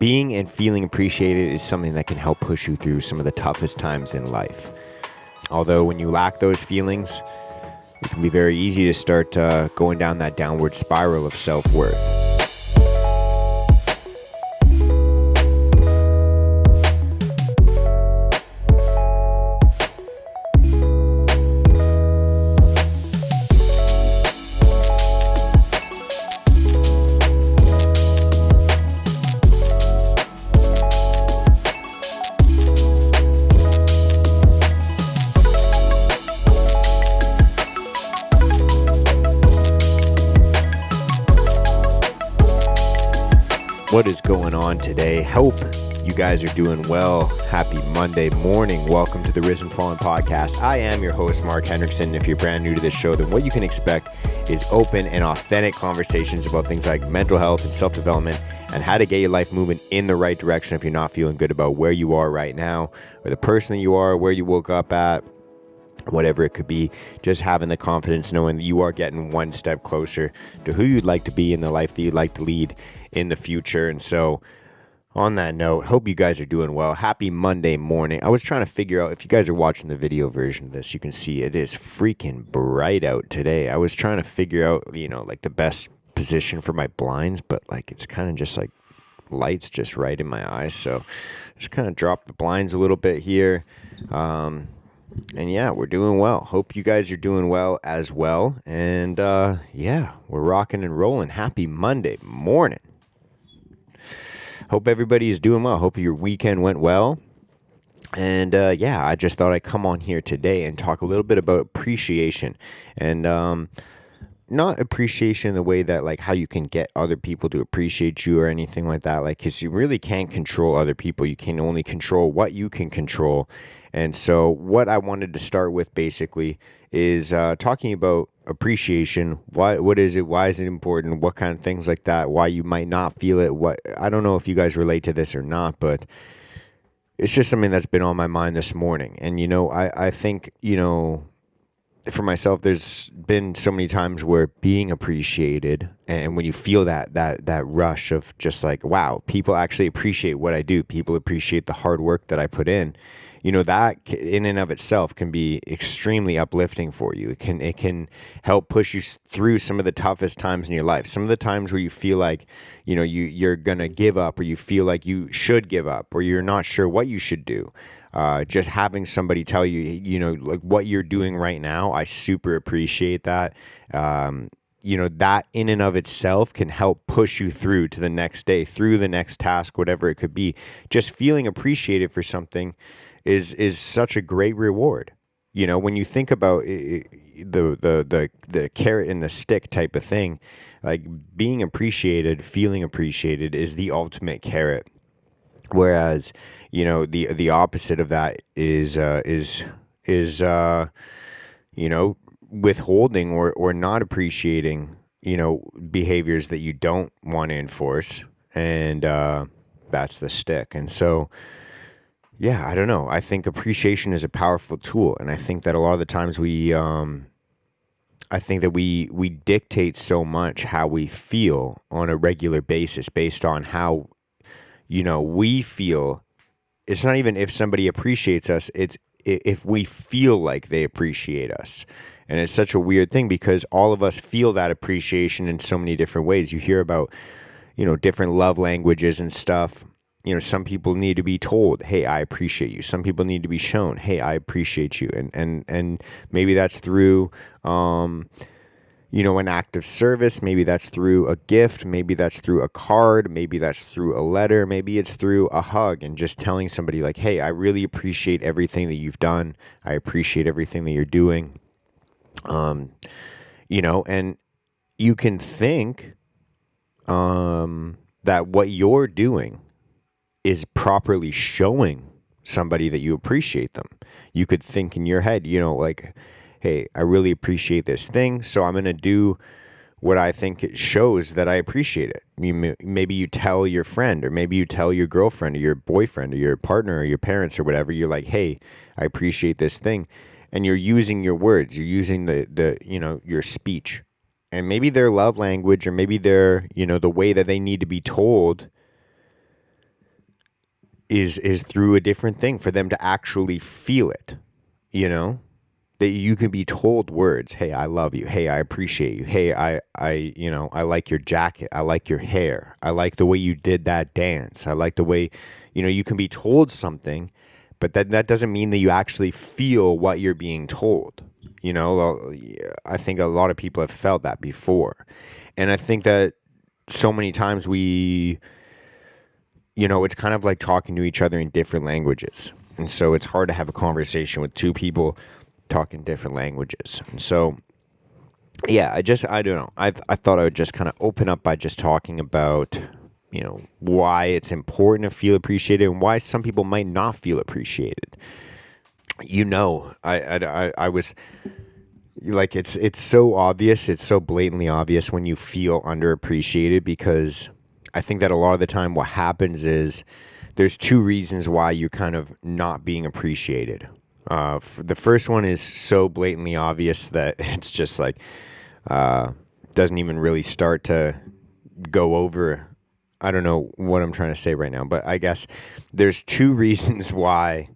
Being and feeling appreciated is something that can help push you through some of the toughest times in life. Although when you lack those feelings, it can be very easy to start going down that downward spiral of self-worth. What is going on today? Hope you guys are doing well. Happy Monday morning. Welcome to the Risen Fallen Podcast. I am your host, Mark Hendrickson. If you're brand new to this show, then what you can expect is open and authentic conversations about things like mental health and self-development and how to get your life moving in the right direction if you're not feeling good about where you are right now or the person that you are, where you woke up at, whatever it could be. Just having the confidence knowing that you are getting one step closer to who you'd like to be in the life that you'd like to lead in the future. And so on that note, hope you guys are doing well. Happy Monday morning. I was trying to figure out, if you guys are watching the video version of this, you can see it is freaking bright out today. I was trying to figure out, like the best position for my blinds, but like it's kind of just like lights just right in my eyes. So just kind of drop the blinds a little bit here. And yeah, we're doing well. Hope you guys are doing well as well. And yeah, we're rocking and rolling. Happy Monday morning. Hope everybody is doing well. Hope your weekend went well. And yeah, I just thought I'd come on here today and talk a little bit about appreciation. And not appreciation in the way that like how you can get other people to appreciate you or anything like that. Like, because you really can't control other people. You can only control what you can control. And so what I wanted to start with basically is talking about appreciation. What is it? Why is it important? What kind of things like that? Why you might not feel it? I don't know if you guys relate to this or not, but it's just something that's been on my mind this morning. And, I think, for myself, there's been so many times where being appreciated, and when you feel that rush of just like, wow, people actually appreciate what I do. People appreciate the hard work that I put in. That in and of itself can be extremely uplifting for you. It can help push you through some of the toughest times in your life. Some of the times where you feel like, you're going to give up, or you feel like you should give up, or you're not sure what you should do. Just having somebody tell you, like what you're doing right now, I super appreciate that. That in and of itself can help push you through to the next day, through the next task, whatever it could be. Just feeling appreciated for something is such a great reward. When you think about the carrot and the stick type of thing, like being appreciated, feeling appreciated is the ultimate carrot. Whereas, the opposite of that is withholding or not appreciating, behaviors that you don't want to enforce. And that's the stick. And so, yeah, I don't know. I think appreciation is a powerful tool. And I think that a lot of the times we dictate so much how we feel on a regular basis based on how, we feel. It's not even if somebody appreciates us, it's if we feel like they appreciate us. And it's such a weird thing because all of us feel that appreciation in so many different ways. You hear about, different love languages and stuff. Some people need to be told, hey, I appreciate you. Some people need to be shown, hey, I appreciate you. And maybe that's through, an act of service. Maybe that's through a gift. Maybe that's through a card. Maybe that's through a letter. Maybe it's through a hug and just telling somebody like, hey, I really appreciate everything that you've done. I appreciate everything that you're doing. And you can think that what you're doing is properly showing somebody that you appreciate them. You could think in your head, like, hey, I really appreciate this thing, so I'm going to do what I think it shows that I appreciate it. Maybe you tell your friend, or maybe you tell your girlfriend or your boyfriend or your partner or your parents or whatever. You're like, hey, I appreciate this thing. And you're using your words. You're using your speech. And maybe their love language, or maybe their, the way that they need to be told is through a different thing for them to actually feel it, you know? That you can be told words, hey, I love you, hey, I appreciate you, hey, I like your jacket, I like your hair, I like the way you did that dance, I like the way, you can be told something, but that doesn't mean that you actually feel what you're being told. I think a lot of people have felt that before. And I think that so many times it's kind of like talking to each other in different languages. And so it's hard to have a conversation with two people talking different languages. And so, yeah, I don't know. I thought I would just kind of open up by just talking about, why it's important to feel appreciated and why some people might not feel appreciated. I was like, it's so obvious. It's so blatantly obvious when you feel underappreciated, because I think that a lot of the time what happens is there's two reasons why you're kind of not being appreciated. The first one is so blatantly obvious that it's just like doesn't even really start to go over. I don't know what I'm trying to say right now, but I guess there's two reasons why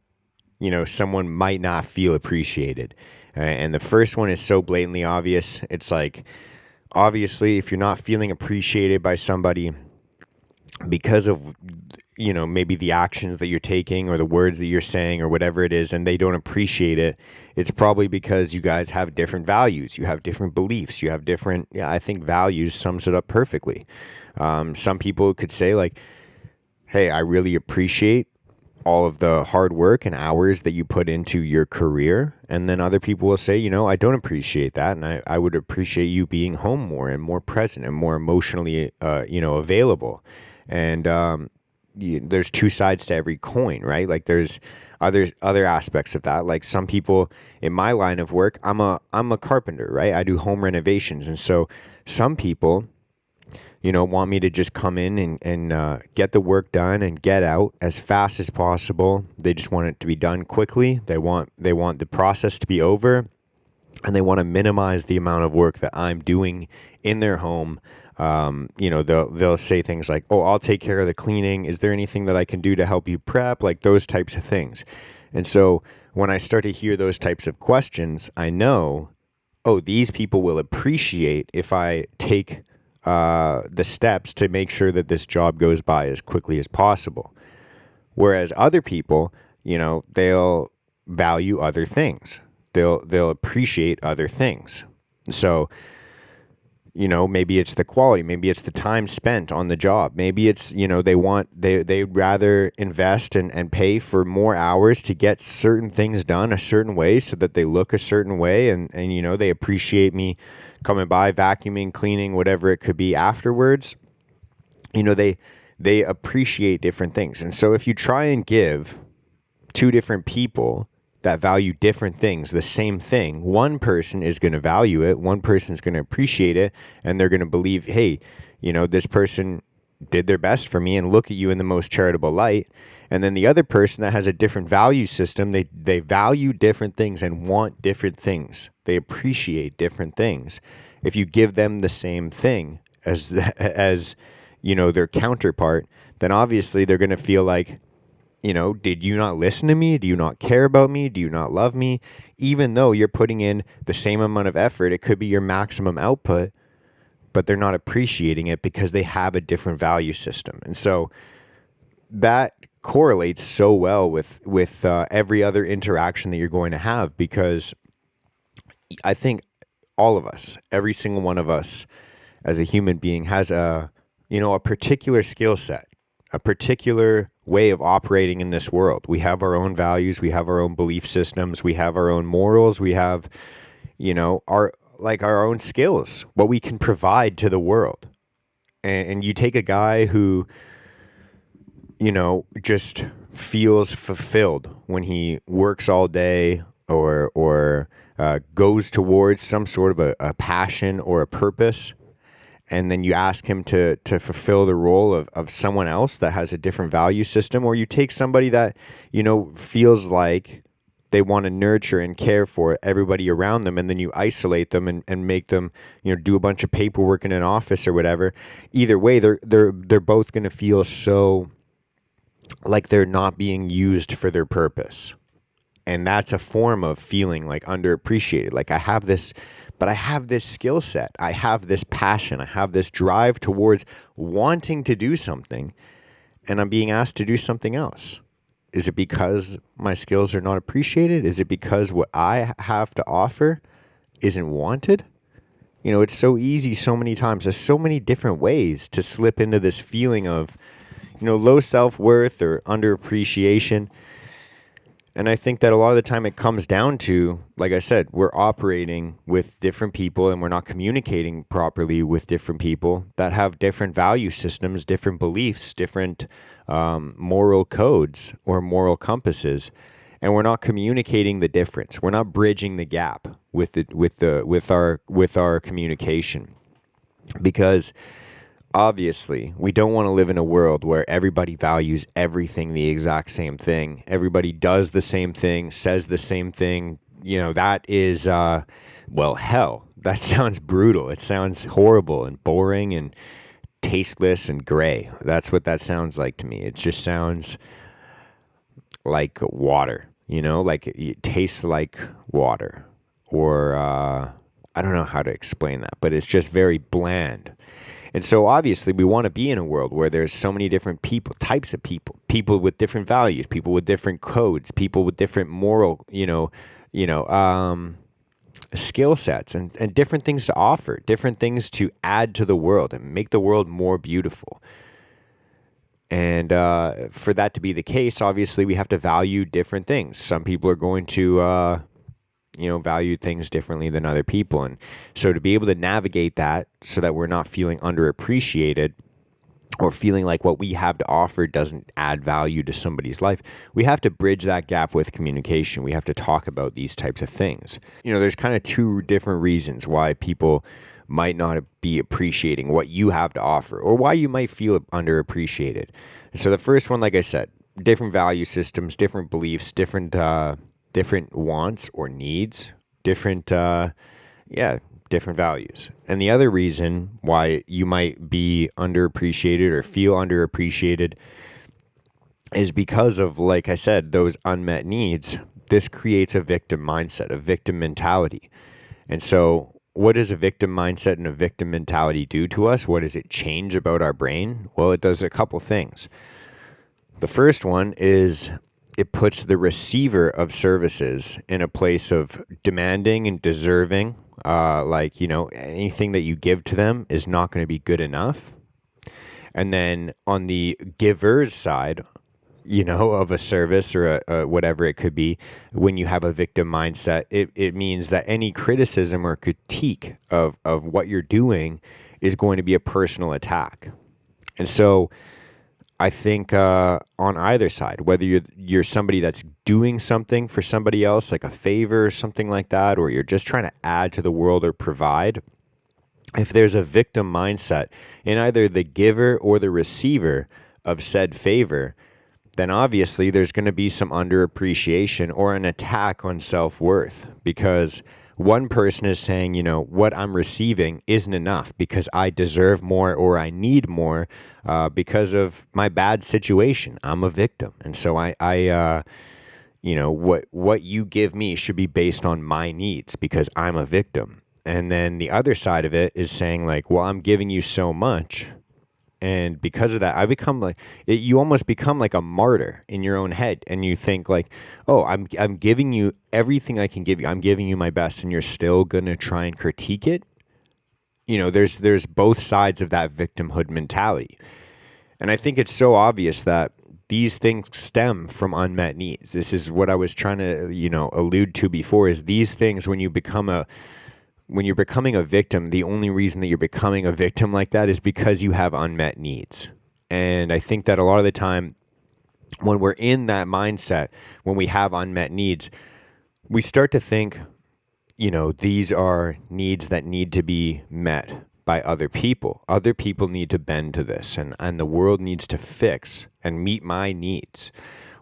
someone might not feel appreciated. And the first one is so blatantly obvious. It's like, obviously, if you're not feeling appreciated by somebody because of maybe the actions that you're taking or the words that you're saying or whatever it is, and they don't appreciate it, it's probably because you guys have different values, you have different beliefs, you have different, I think values sums it up perfectly. Some people could say like, hey, I really appreciate all of the hard work and hours that you put into your career. And then other people will say, I don't appreciate that. And I would appreciate you being home more and more present and more emotionally, available. And there's two sides to every coin, right? Like there's other aspects of that. Like some people in my line of work, I'm a carpenter, right? I do home renovations. And so some people, want me to just come in and get the work done and get out as fast as possible. They just want it to be done quickly. They want the process to be over, and they want to minimize the amount of work that I'm doing in their home. They'll say things like, "Oh, I'll take care of the cleaning. Is there anything that I can do to help you prep?" Like those types of things. And so when I start to hear those types of questions, I know, oh, these people will appreciate if I take the steps to make sure that this job goes by as quickly as possible. Whereas other people, they'll value other things. They'll appreciate other things. So, maybe it's the quality, maybe it's the time spent on the job. Maybe it's, they'd rather invest and pay for more hours to get certain things done a certain way so that they look a certain way. And they appreciate me coming by, vacuuming, cleaning, whatever it could be afterwards. They appreciate different things. And so if you try and give two different people that value different things the same thing, one person is going to value it, one person is going to appreciate it, and they're going to believe, hey, this person did their best for me and look at you in the most charitable light. And then the other person that has a different value system, they value different things and want different things. They appreciate different things. If you give them the same thing as their counterpart, then obviously they're going to feel like, did you not listen to me? Do you not care about me? Do you not love me? Even though you're putting in the same amount of effort, it could be your maximum output, but they're not appreciating it because they have a different value system. And so that correlates so well with every other interaction that you're going to have, because I think all of us, every single one of us as a human being has a particular skill set, a particular way of operating in this world. We have our own values, we have our own belief systems, we have our own morals, we have, our own skills, what we can provide to the world. And you take a guy who, just feels fulfilled when he works all day or goes towards some sort of a passion or a purpose, and then you ask him to fulfill the role of someone else that has a different value system, or you take somebody that, feels like they want to nurture and care for everybody around them, and then you isolate them and make them, do a bunch of paperwork in an office or whatever. Either way, they're both going to feel so like they're not being used for their purpose. And that's a form of feeling like underappreciated. Like I have this, but I have this skill set. I have this passion. I have this drive towards wanting to do something, and I'm being asked to do something else. Is it because my skills are not appreciated? Is it because what I have to offer isn't wanted? It's so easy so many times. There's so many different ways to slip into this feeling of, low self-worth or underappreciation. And I think that a lot of the time it comes down to, like I said, we're operating with different people and we're not communicating properly with different people that have different value systems, different beliefs, different moral codes or moral compasses. And we're not communicating the difference. We're not bridging the gap with our communication, because obviously, we don't want to live in a world where everybody values everything the exact same thing. Everybody does the same thing, says the same thing. That is, hell. That sounds brutal. It sounds horrible and boring and tasteless and gray. That's what that sounds like to me. It just sounds like water, like it tastes like water. Or I don't know how to explain that, but it's just very bland. And so obviously we want to be in a world where there's so many different types of people with different values, people with different codes, people with different moral, skill sets and different things to offer, different things to add to the world and make the world more beautiful. And for that to be the case, obviously we have to value different things. Some people are going to value things differently than other people. And so to be able to navigate that so that we're not feeling underappreciated or feeling like what we have to offer doesn't add value to somebody's life, we have to bridge that gap with communication. We have to talk about these types of things. There's kind of two different reasons why people might not be appreciating what you have to offer or why you might feel underappreciated. And so the first one, like I said, different value systems, different beliefs, different wants or needs, different values. And the other reason why you might be underappreciated or feel underappreciated is because of, like I said, those unmet needs. This creates a victim mindset, a victim mentality. And so what does a victim mindset and a victim mentality do to us? What does it change about our brain? Well, it does a couple things. The first one is it puts the receiver of services in a place of demanding and deserving. Anything that you give to them is not going to be good enough. And then on the giver's side, of a service or a whatever it could be, when you have a victim mindset, it means that any criticism or critique of what you're doing is going to be a personal attack. And so I think on either side, whether you're somebody that's doing something for somebody else, like a favor or something like that, or you're just trying to add to the world or provide, if there's a victim mindset in either the giver or the receiver of said favor, then obviously there's going to be some underappreciation or an attack on self-worth, because one person is saying, what I'm receiving isn't enough because I deserve more or I need more because of my bad situation. I'm a victim. And so what you give me should be based on my needs because I'm a victim. And then the other side of it is saying like, well, I'm giving you so much. And because of that, you almost become like a martyr in your own head. And you think like, oh, I'm giving you everything I can give you. I'm giving you my best. And you're still going to try and critique it. There's both sides of that victimhood mentality. And I think it's so obvious that these things stem from unmet needs. This is what I was trying to, allude to before, is these things, when you're becoming a victim, the only reason that you're becoming a victim like that is because you have unmet needs. And I think that a lot of the time when we're in that mindset, when we have unmet needs, we start to think, these are needs that need to be met by other people. Other people need to bend to this, and the world needs to fix and meet my needs.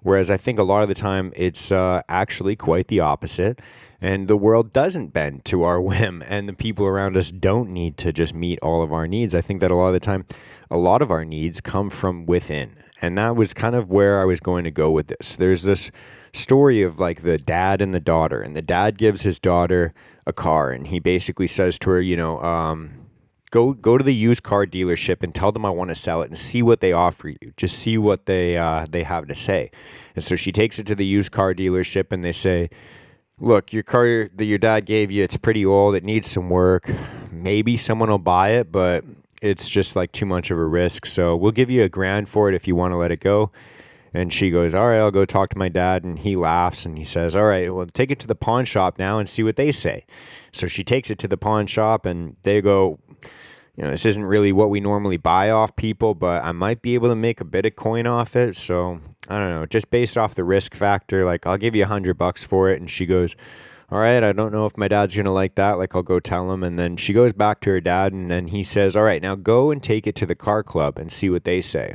Whereas I think a lot of the time it's actually quite the opposite. And the world doesn't bend to our whim, and the people around us don't need to just meet all of our needs. I think that a lot of the time, a lot of our needs come from within. And that was kind of where I was going to go with this. There's this story of like the dad and the daughter, and the dad gives his daughter a car, and he basically says to her, go to the used car dealership and tell them I want to sell it and see what they offer you. Just see what they have to say. And so she takes it to the used car dealership, and they say, look, your car that your dad gave you, it's pretty old. It needs some work. Maybe someone will buy it, but it's just like too much of a risk. So we'll give you $1,000 for it if you want to let it go. And she goes, all right, I'll go talk to my dad. And he laughs and he says, all right, well, take it to the pawn shop now and see what they say. So she takes it to the pawn shop and they go, this isn't really what we normally buy off people, but I might be able to make a bit of coin off it. So I don't know, just based off the risk factor, like I'll give you $100 for it. And she goes, all right, I don't know if my dad's going to like that. Like I'll go tell him. And then she goes back to her dad and then he says, all right, now go and take it to the car club and see what they say.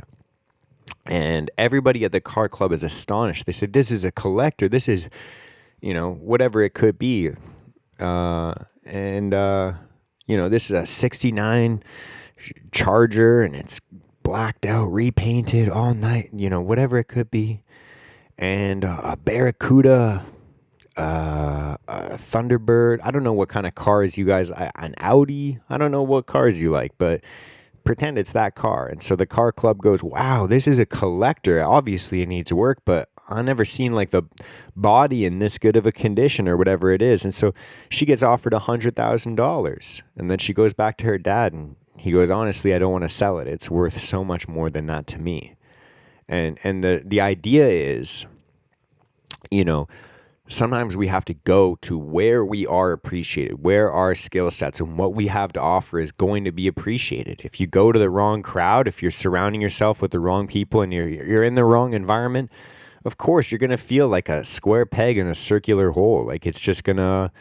And everybody at the car club is astonished. They said, this is a collector. This is, whatever it could be. This is a 69 Charger and it's blacked out, repainted all night, whatever it could be. And a Barracuda, a Thunderbird. I don't know what kind of cars you guys, an Audi. I don't know what cars you like, but pretend it's that car. And so the car club goes, wow, this is a collector. Obviously it needs work, but I've never seen like the body in this good of a condition or whatever it is. And so she gets offered $100,000 and then she goes back to her dad and he goes, honestly, I don't want to sell it. It's worth so much more than that to me. And the idea is, sometimes we have to go to where we are appreciated, where our skill sets and what we have to offer is going to be appreciated. If you go to the wrong crowd, if you're surrounding yourself with the wrong people and you're in the wrong environment, of course, you're going to feel like a square peg in a circular hole. Like it's just going to,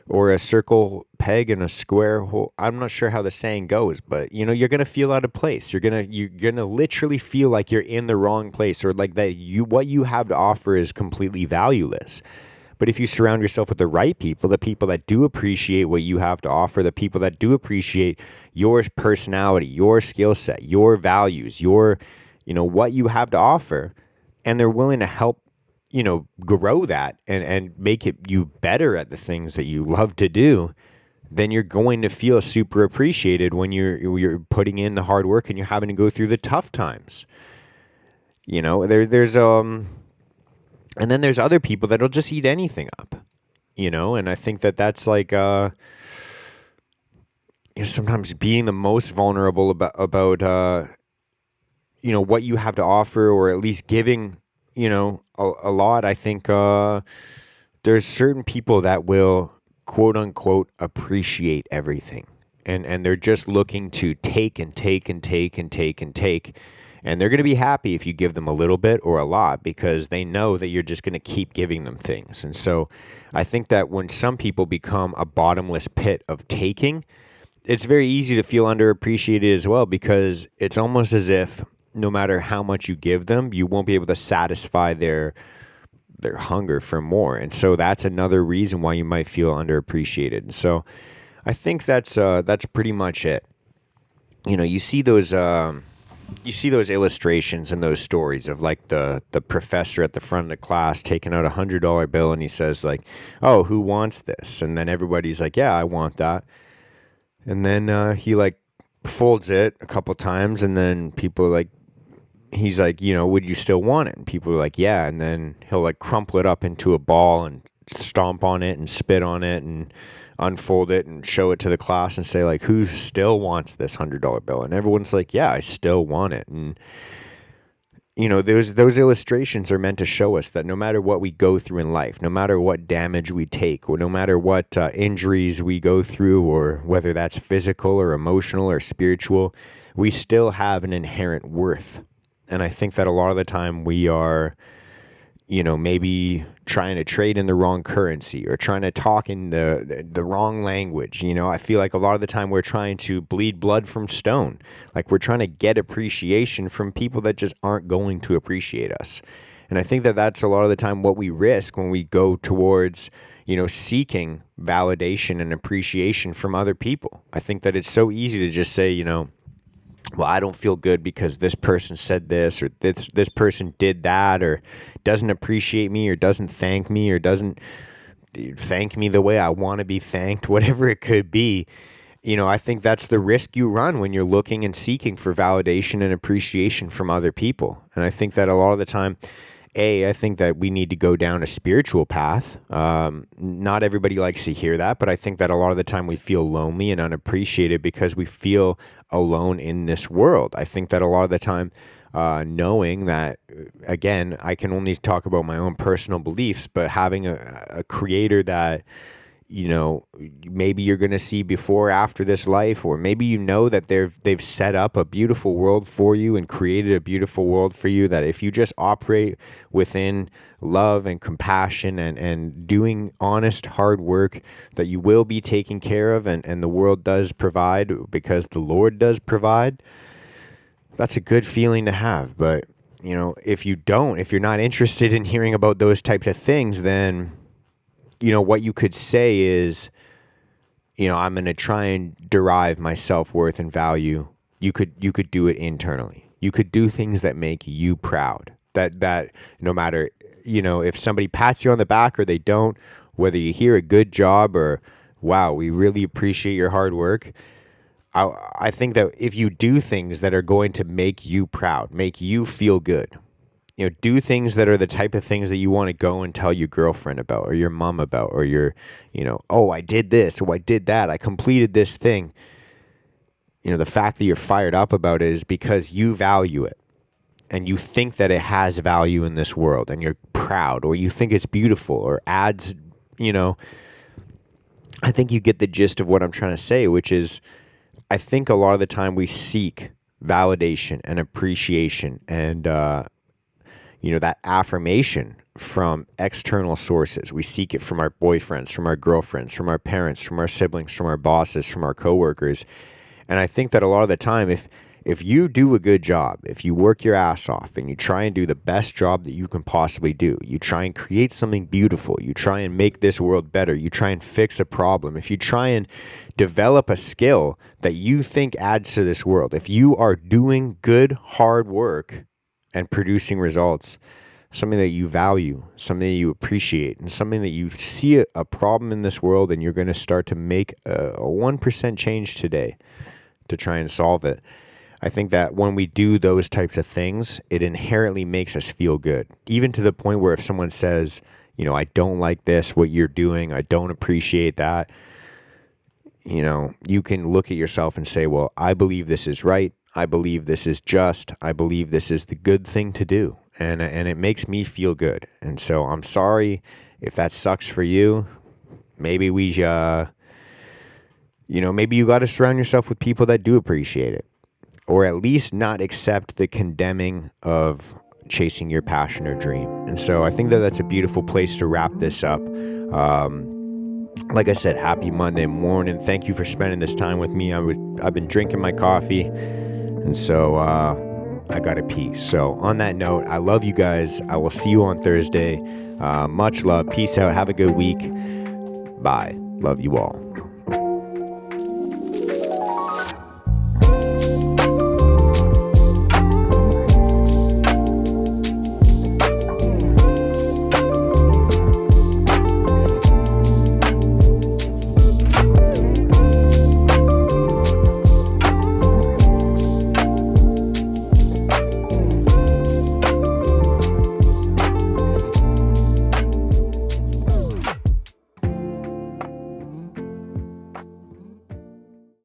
or a circle peg in a square hole. I'm not sure how the saying goes, but you're going to feel out of place. You're going to literally feel like you're in the wrong place or like that what you have to offer is completely valueless. But if you surround yourself with the right people, the people that do appreciate what you have to offer, the people that do appreciate your personality, your skill set, your values, your, what you have to offer, and they're willing to help grow that and make it you better at the things that you love to do, then you're going to feel super appreciated when you're putting in the hard work and you're having to go through the tough times. There's and then there's other people that'll just eat anything up, and I think that's like sometimes being the most vulnerable about what you have to offer, or at least giving a lot. I think there's certain people that will quote unquote appreciate everything, and they're just looking to take and take and take and take and take, and they're going to be happy if you give them a little bit or a lot because they know that you're just going to keep giving them things. And so I think that when some people become a bottomless pit of taking, it's very easy to feel underappreciated as well, because it's almost as if no matter how much you give them, you won't be able to satisfy their hunger for more. And so that's another reason why you might feel underappreciated. And so I think that's pretty much it. You see those illustrations and those stories of like the professor at the front of the class taking out $100 bill and he says like, oh, who wants this? And then everybody's like, yeah, I want that. And then he like folds it a couple times and then people are like, he's like, would you still want it? And people are like, yeah. And then he'll like crumple it up into a ball and stomp on it and spit on it and unfold it and show it to the class and say like, who still wants this $100 bill? And everyone's like, yeah, I still want it. And those illustrations are meant to show us that no matter what we go through in life, no matter what damage we take, or no matter what injuries we go through, or whether that's physical or emotional or spiritual, we still have an inherent worth. And I think that a lot of the time we are, maybe trying to trade in the wrong currency or trying to talk in the wrong language. I feel like a lot of the time we're trying to bleed blood from stone. Like we're trying to get appreciation from people that just aren't going to appreciate us. And I think that that's a lot of the time what we risk when we go towards, seeking validation and appreciation from other people. I think that it's so easy to just say, well, I don't feel good because this person said this, or this person did that, or doesn't appreciate me, or doesn't thank me, or doesn't thank me the way I want to be thanked, whatever it could be. I think that's the risk you run when you're looking and seeking for validation and appreciation from other people. And I think that a lot of the time, I think that we need to go down a spiritual path. Not everybody likes to hear that, but I think that a lot of the time we feel lonely and unappreciated because we feel alone in this world. I think that a lot of the time, knowing that, again, I can only talk about my own personal beliefs, but having a creator that maybe you're going to see before or after this life, or maybe that they've set up a beautiful world for you and created a beautiful world for you, that if you just operate within love and compassion and doing honest hard work, that you will be taken care of, and the world does provide because the Lord does provide. That's a good feeling to have. But if you're not interested in hearing about those types of things, then what you could say is, I'm going to try and derive my self-worth and value. You could do it internally. You could do things that make you proud. That no matter, if somebody pats you on the back or they don't, whether you hear a good job or, wow, we really appreciate your hard work. I think that if you do things that are going to make you proud, make you feel good, do things that are the type of things that you want to go and tell your girlfriend about, or your mom about, or oh, I did this, or I did that, I completed this thing. The fact that you're fired up about it is because you value it and you think that it has value in this world, and you're proud, or you think it's beautiful or adds, I think you get the gist of what I'm trying to say, which is, I think a lot of the time we seek validation and appreciation and, that affirmation from external sources. We seek it from our boyfriends, from our girlfriends, from our parents, from our siblings, from our bosses, from our coworkers. And I think that a lot of the time, if you do a good job, if you work your ass off and you try and do the best job that you can possibly do, you try and create something beautiful, you try and make this world better, you try and fix a problem, if you try and develop a skill that you think adds to this world, if you are doing good, hard work and producing results, something that you value, something that you appreciate, and something that you see a problem in this world, and you're going to start to make a 1% change today to try and solve it. I think that when we do those types of things, it inherently makes us feel good, even to the point where if someone says, I don't like this, what you're doing, I don't appreciate that, you can look at yourself and say, well, I believe this is right. I believe this is just. I believe this is the good thing to do. And it makes me feel good. And so I'm sorry if that sucks for you. Maybe maybe you got to surround yourself with people that do appreciate it, or at least not accept the condemning of chasing your passion or dream. And so I think that that's a beautiful place to wrap this up. Like I said, happy Monday morning. Thank you for spending this time with me. I've been drinking my coffee, and so I got to pee. So on that note, I love you guys. I will see you on Thursday. Much love. Peace out. Have a good week. Bye. Love you all.